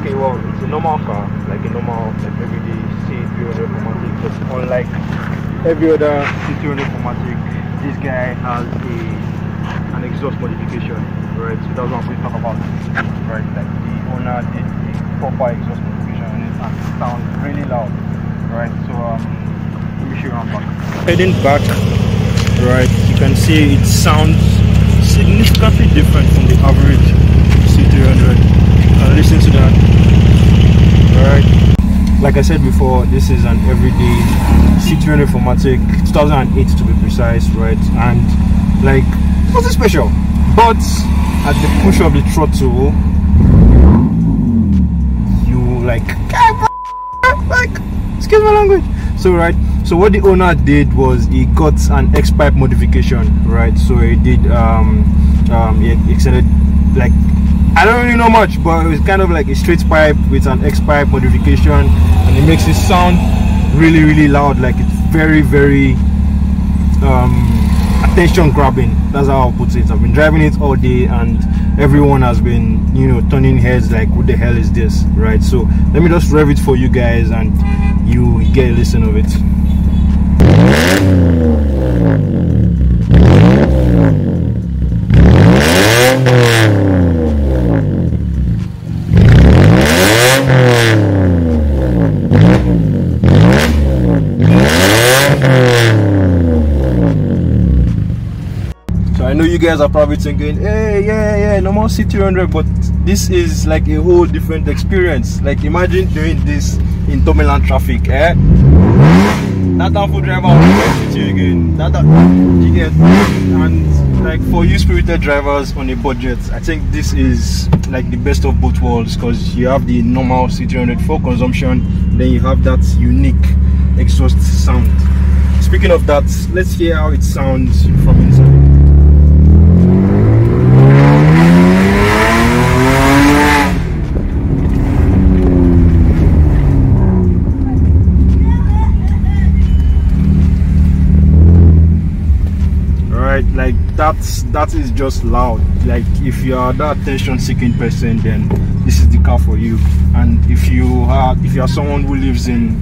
Okay, well, it's a normal car, like a normal, like everyday C300 Formatic, but unlike every other C300 Formatic, this guy has an exhaust modification, right? So that's what we talk about, right? Like the owner did a proper exhaust modification on it, and it sounds really loud, right? So let me show you around back. Heading back, right, you can see it sounds significantly different from the average C300. Listen to that. Alright, like I said before, this is an everyday C300 Formatic 2008 to be precise, right? And like, nothing special, but at the push of the throttle, you like excuse my language. So right, so what the owner did was he got an Xpipe modification, right? So he did he extended, like, I don't really know much, but it was kind of like a straight pipe with an Xpipe modification, and it makes it sound really, really loud. Like it's very, very attention grabbing. That's how I'll put it. I've been driving it all day, and everyone has been, you know, turning heads like, what the hell is this, right? So let me just rev it for you guys, and you get a listen of it. I know you guys are probably thinking, hey, yeah, normal C300, but this is like a whole different experience. Like, imagine doing this in Tomiland traffic, eh? That downful driver will with you again. You get, and like for you spirited drivers on a budget, I think this is like the best of both worlds, because you have the normal C300 for consumption, then you have that unique exhaust sound. Speaking of that, let's hear how it sounds from inside. Like that is just loud. Like if you are that attention seeking person, then this is the car for you. And if you are someone who lives in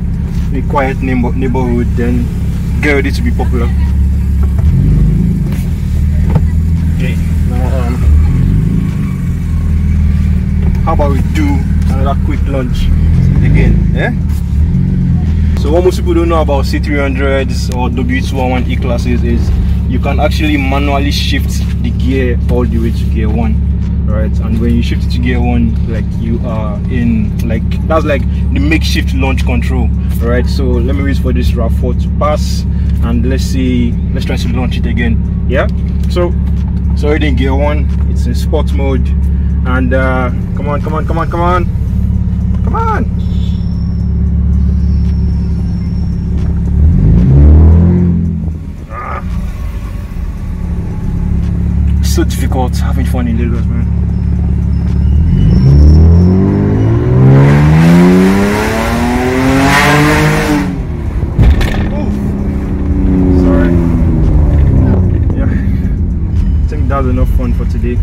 a quiet neighborhood, then get ready to be popular. Okay, now how about we do another quick launch again, eh? So what most people don't know about C300s or W204 E-classes is you can actually manually shift the gear all the way to gear 1, right? And when you shift it to gear 1, like you are in, like, that's like the makeshift launch control, right? So let me wait for this RAV4 to pass, and let's try to launch it again. Yeah, so it's already in gear 1, it's in sport mode, and come on. So difficult having fun in Lagos, man. Oh, sorry. Yeah, I think that's enough fun for today.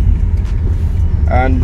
And